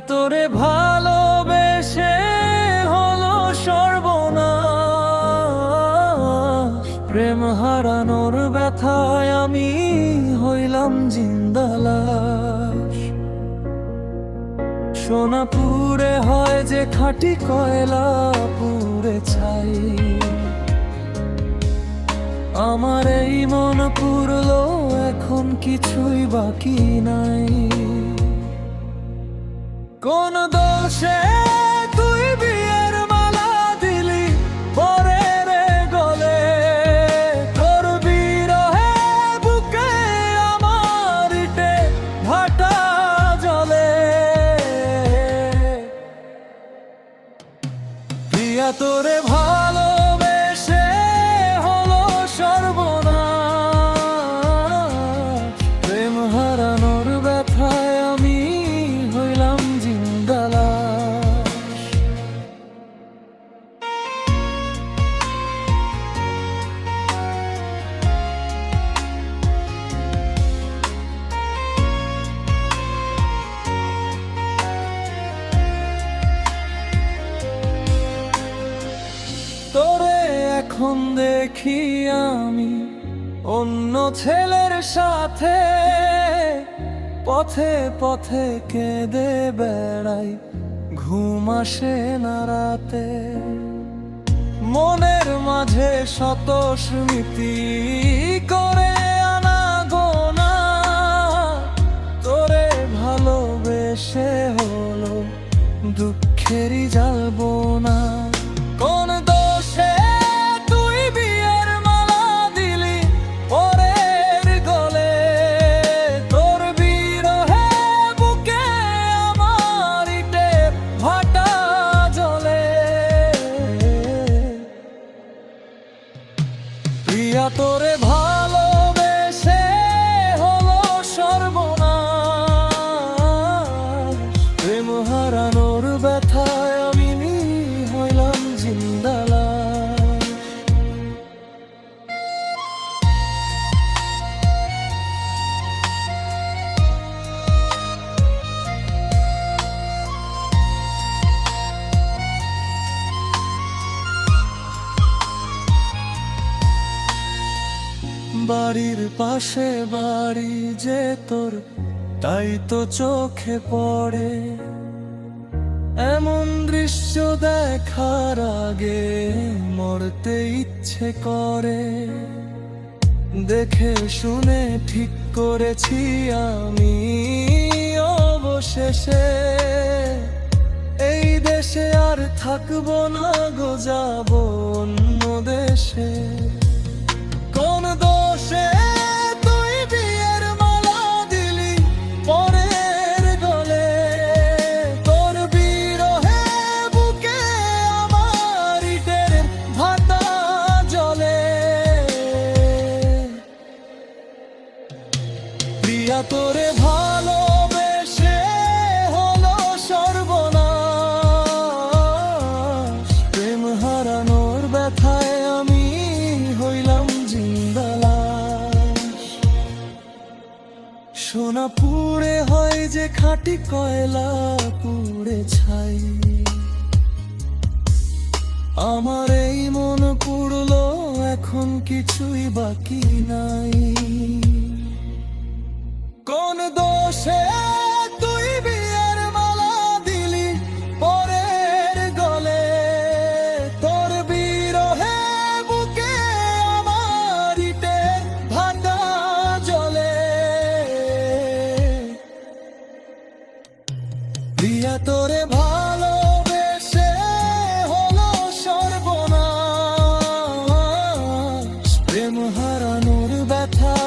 তোরে ভালোবেসে হলো সর্বনাশ, প্রেম হারানোর ব্যথায় আমি হইলাম জিন্দা লাশ। সোনা পুড়ে হয় যে খাঁটি কয়লা পুড়ে ছাই, আমার এই মন পুরলো এখন কিছুই বাকি নাই। কোন দোষে তুই বিয়ের মালা দিলি পরের গলে, তোর বিরহে বুকে আমার ইটে ভাটা জ্বলে। প্রিয়া তোরে ভালোবেসে হলো সর্বনাশ, প্রেম হারানোর ব্যথায় আমি হইলাম জিন্দা লাশ। তোরে এখন দেখি আমি অন্য ছেলের সাথে, পথে পথে কেঁদে বেড়াই, ঘুম আসে না রাতে। মনের মাঝে শত স্মৃতি করে আনা গোনা, তোরে ভালোবেসে হলো দুঃখেরই জ্বালবো না। কোন দোষে তুই বিয়ের মালা দিলি পরের গলে, তোর বিরহে বুকে আমার ইটে ভাটা জ্বলে। প্রিয়া তোরে ভালোবেসে হলো সর্বনাশ, প্রেম হারানোর ব্যথায় আমি হইলাম জিন্দা লাশ। বাড়ির পাশে বাড়ি যে তোর, তাই তো চোখে পড়ে। এমন দৃশ্য দেখার আগে মরতে ইচ্ছে করে। দেখে শুনে ঠিক করেছি আমি অবশেষে, এই দেশে আর থাকবো না গো, যাবো অন্য দেশে। কোন দোষে তুই বিয়ের মালা দিলি পরের গলে, তোর বিরহে বুকে আমার ইটের ভাটা জ্বলে। প্রিয়া তোরে ভালোবেসে হলো সর্বনাশ, প্রেম হারানোর ব্যথায় আমি হইলাম জিন্দা লাশ। সোনা পুড়ে হয় যে খাঁটি কয়লা পুড়ে ছাই, আমার এই মন পুড়লো এখন কিছুই বাকি নাই। কোন দোষে তুই বিয়ের মালা দিলি পরের গলে, তোর বিরহে বুকে আমার ইটের ভাটা জ্বলে। প্রিয়া তোরে ভালোবেসে হলো সর্বনাশ, প্রেম হারানোর ব্যথা